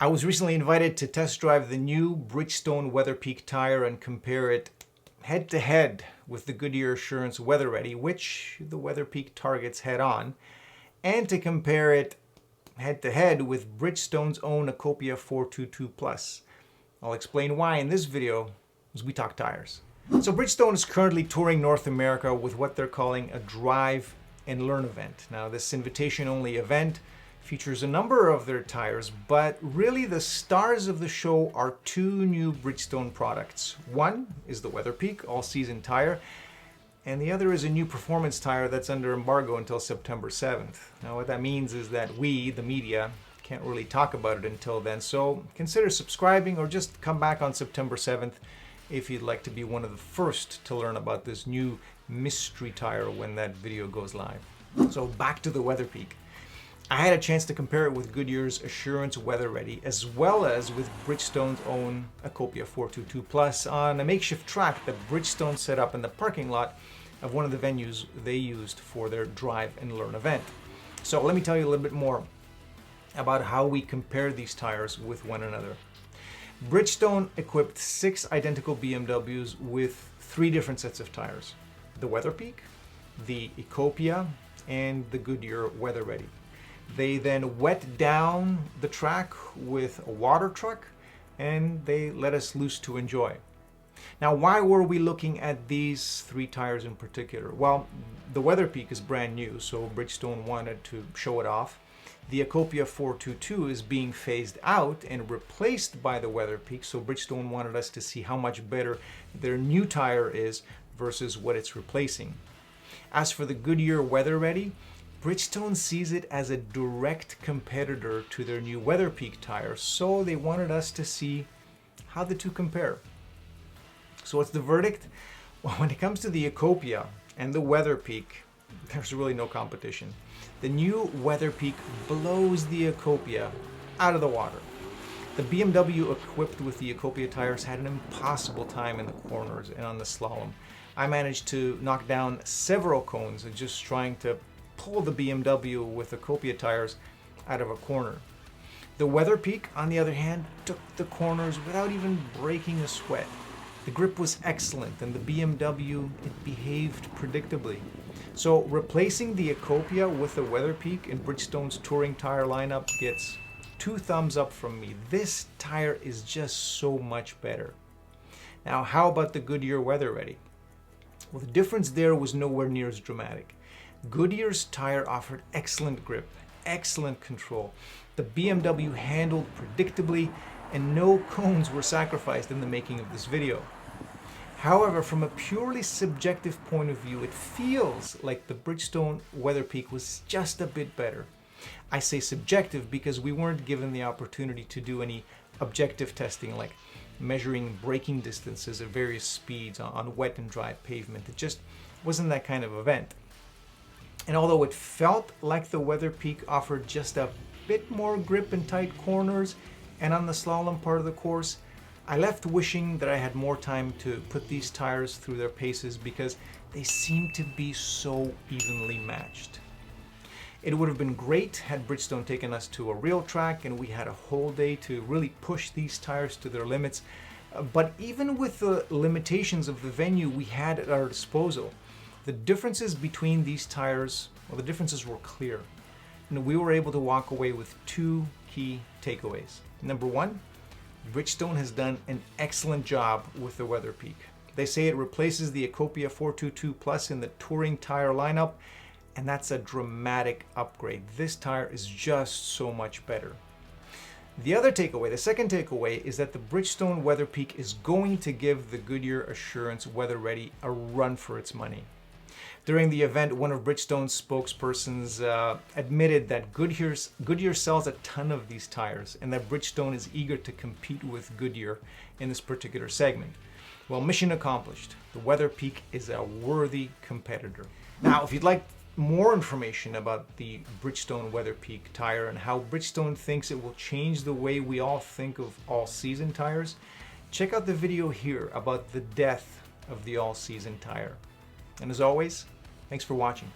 I was recently invited to test drive the new Bridgestone WeatherPeak tire and compare it head to head with the Goodyear Assurance WeatherReady, which the WeatherPeak targets head on, and to compare it head to head with Bridgestone's own Ecopia 422 Plus. I'll explain why in this video as we talk tires. So Bridgestone is currently touring North America with what they're calling a drive and learn event. Now this invitation-only event features a number of their tires, but really the stars of the show are two new Bridgestone products. One is the WeatherPeak all-season tire, and the other is a new performance tire that's under embargo until September 7th. Now what that means is that we, the media, can't really talk about it until then, so consider subscribing or just come back on September 7th if you'd like to be one of the first to learn about this new mystery tire when that video goes live. So back to the WeatherPeak. I had a chance to compare it with Goodyear's Assurance WeatherReady as well as with Bridgestone's own Ecopia 422 Plus on a makeshift track that Bridgestone set up in the parking lot of one of the venues they used for their Drive and Learn event. So let me tell you a little bit more about how we compare these tires with one another. Bridgestone equipped 6 identical BMWs with 3 different sets of tires: the WeatherPeak, the Ecopia, and the Goodyear WeatherReady. They then wet down the track with a water truck and they let us loose to enjoy. Now, why were we looking at these 3 tires in particular? Well, the WeatherPeak is brand new, so Bridgestone wanted to show it off. The Ecopia 422 is being phased out and replaced by the WeatherPeak, so Bridgestone wanted us to see how much better their new tire is versus what it's replacing. As for the Goodyear WeatherReady, Bridgestone sees it as a direct competitor to their new WeatherPeak tire, so they wanted us to see how the two compare. So what's the verdict? Well, when it comes to the Ecopia and the WeatherPeak, there's really no competition. The new WeatherPeak blows the Ecopia out of the water. The BMW equipped with the Ecopia tires had an impossible time in the corners and on the slalom. I managed to knock down several cones just trying to pull the BMW with Ecopia tires out of a corner. The WeatherPeak, on the other hand, took the corners without even breaking a sweat. The grip was excellent and the BMW, it behaved predictably. So replacing the Ecopia with the WeatherPeak in Bridgestone's touring tire lineup gets 2 thumbs up from me. This tire is just so much better. Now, how about the Goodyear WeatherReady? Well, the difference there was nowhere near as dramatic. Goodyear's tire offered excellent grip, excellent control. The BMW handled predictably, and no cones were sacrificed in the making of this video. However, from a purely subjective point of view, it feels like the Bridgestone WeatherPeak was just a bit better. I say subjective because we weren't given the opportunity to do any objective testing like measuring braking distances at various speeds on wet and dry pavement. It just wasn't that kind of event. And although it felt like the WeatherPeak offered just a bit more grip in tight corners and on the slalom part of the course, I left wishing that I had more time to put these tires through their paces because they seem to be so evenly matched. It would have been great had Bridgestone taken us to a real track and we had a whole day to really push these tires to their limits. But even with the limitations of the venue we had at our disposal, the differences between these tires, well, the differences were clear. And we were able to walk away with 2 key takeaways. Number 1, Bridgestone has done an excellent job with the WeatherPeak. They say it replaces the Ecopia 422 Plus in the touring tire lineup, and that's a dramatic upgrade. This tire is just so much better. The other takeaway, the second takeaway, is that the Bridgestone WeatherPeak is going to give the Goodyear Assurance WeatherReady a run for its money. During the event, one of Bridgestone's spokespersons admitted that Goodyear sells a ton of these tires and that Bridgestone is eager to compete with Goodyear in this particular segment. Well, mission accomplished. The WeatherPeak is a worthy competitor. Now, if you'd like more information about the Bridgestone WeatherPeak tire and how Bridgestone thinks it will change the way we all think of all-season tires, check out the video here about the death of the all-season tire. And as always, thanks for watching.